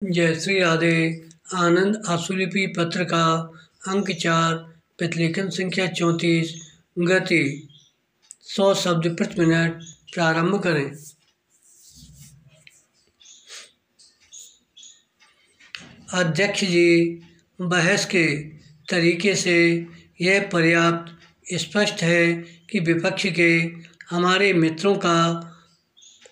जय श्री राधे। आनंद आशुलिपि पत्र का अंक 4, प्रतिलेखन संख्या 34, गति 100 शब्द प्रति मिनट। प्रारंभ करें। अध्यक्ष जी, बहस के तरीके से यह पर्याप्त स्पष्ट है कि विपक्ष के हमारे मित्रों का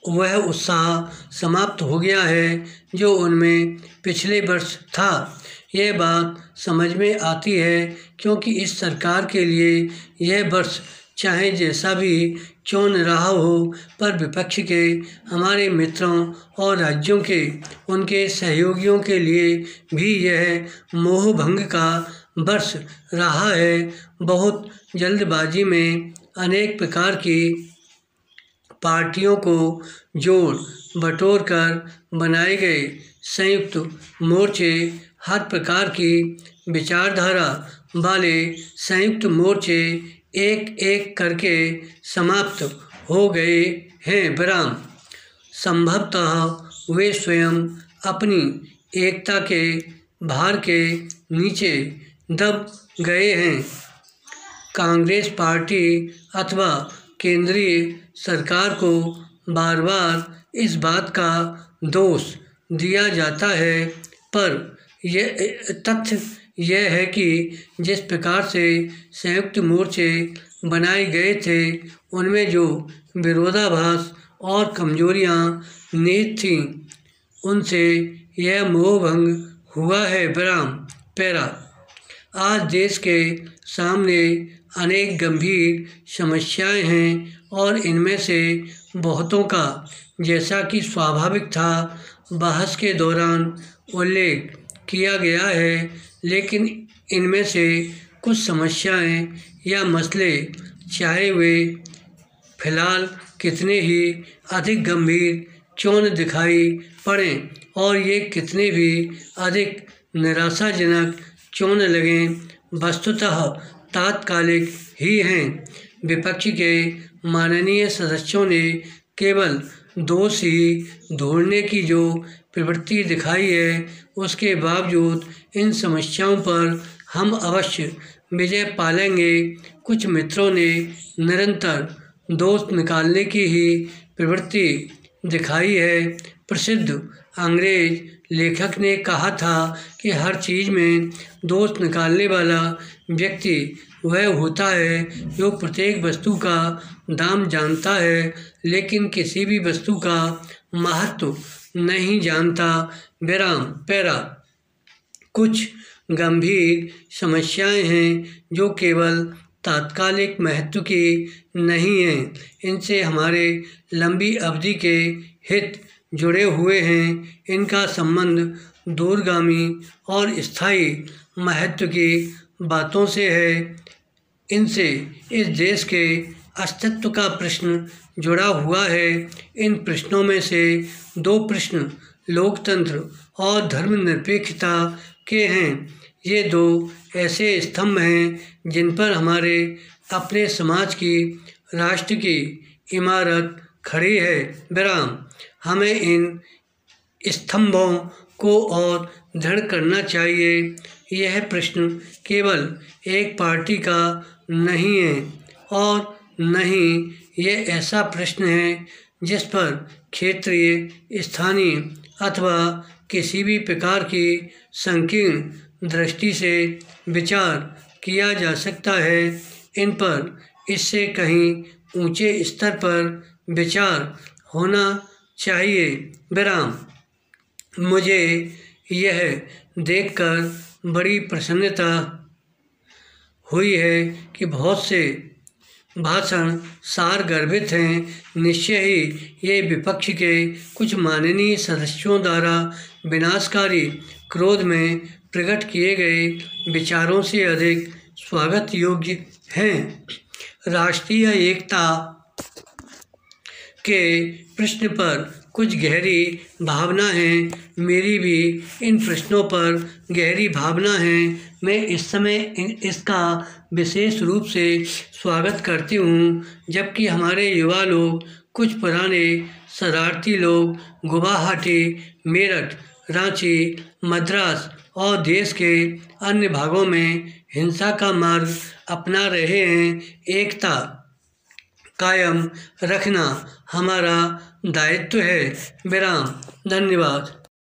वह उत्साह समाप्त हो गया है जो उनमें पिछले वर्ष था। यह बात समझ में आती है क्योंकि इस सरकार के लिए यह वर्ष चाहे जैसा भी क्यों न रहा हो, पर विपक्ष के हमारे मित्रों और राज्यों के उनके सहयोगियों के लिए भी यह मोहभंग का वर्ष रहा है। बहुत जल्दबाजी में अनेक प्रकार की पार्टियों को जोड़ बटोर कर बनाए गए संयुक्त मोर्चे, हर प्रकार की विचारधारा वाले संयुक्त मोर्चे एक एक करके समाप्त हो गए हैं। विराम। संभवतः वे स्वयं अपनी एकता के भार के नीचे दब गए हैं। कांग्रेस पार्टी अथवा केंद्रीय सरकार को बार बार इस बात का दोष दिया जाता है, पर यह तथ्य यह है कि जिस प्रकार से संयुक्त मोर्चे बनाए गए थे उनमें जो विरोधाभास और कमजोरियां निहित थीं उनसे यह मोहभंग हुआ है। विराम। पैरा। आज देश के सामने अनेक गंभीर समस्याएं हैं और इनमें से बहुतों का, जैसा कि स्वाभाविक था, बहस के दौरान उल्लेख किया गया है, लेकिन इनमें से कुछ समस्याएं या मसले, चाहे वे फिलहाल कितने ही अधिक गंभीर क्यों न दिखाई पड़ें और ये कितने भी अधिक निराशाजनक क्यों न लगें, वस्तुतः तात्कालिक ही हैं। विपक्ष के माननीय सदस्यों ने केवल दोष ही ढूंढने की जो प्रवृत्ति दिखाई है, उसके बावजूद इन समस्याओं पर हम अवश्य विजय पालेंगे। कुछ मित्रों ने निरंतर दोष निकालने की ही प्रवृत्ति दिखाई है। प्रसिद्ध अंग्रेज लेखक ने कहा था कि हर चीज़ में दोष निकालने वाला व्यक्ति वह होता है जो प्रत्येक वस्तु का दाम जानता है, लेकिन किसी भी वस्तु का महत्व नहीं जानता। विराम। पैरा। कुछ गंभीर समस्याएं हैं जो केवल तात्कालिक महत्व की नहीं हैं, इनसे हमारे लंबी अवधि के हित जुड़े हुए हैं। इनका संबंध दूरगामी और स्थायी महत्व की बातों से है। इनसे इस देश के अस्तित्व का प्रश्न जुड़ा हुआ है। इन प्रश्नों में से दो प्रश्न लोकतंत्र और धर्मनिरपेक्षता के हैं। ये दो ऐसे स्तंभ हैं जिन पर हमारे अपने समाज की, राष्ट्र की इमारत खड़ी है। विराम। हमें इन स्तंभों को और दृढ़ करना चाहिए। यह प्रश्न केवल एक पार्टी का नहीं है और न ही यह ऐसा प्रश्न है जिस पर क्षेत्रीय, स्थानीय अथवा किसी भी प्रकार की संकीर्ण दृष्टि से विचार किया जा सकता है। इन पर इससे कहीं ऊंचे स्तर पर विचार होना चाहिए। विराम। मुझे यह देखकर बड़ी प्रसन्नता हुई है कि बहुत से भाषण सारगर्भित हैं। निश्चय ही ये विपक्ष के कुछ माननीय सदस्यों द्वारा विनाशकारी क्रोध में प्रकट किए गए विचारों से अधिक स्वागत योग्य हैं। राष्ट्रीय एकता के प्रश्न पर कुछ गहरी भावना है। मेरी भी इन प्रश्नों पर गहरी भावना है। मैं इस समय इसका विशेष रूप से स्वागत करती हूँ, जबकि हमारे युवा लोग, कुछ पुराने शरारती लोग गुवाहाटी, मेरठ, रांची, मद्रास और देश के अन्य भागों में हिंसा का मार्ग अपना रहे हैं, एकता कायम रखना हमारा दायित्व है। विराम। धन्यवाद।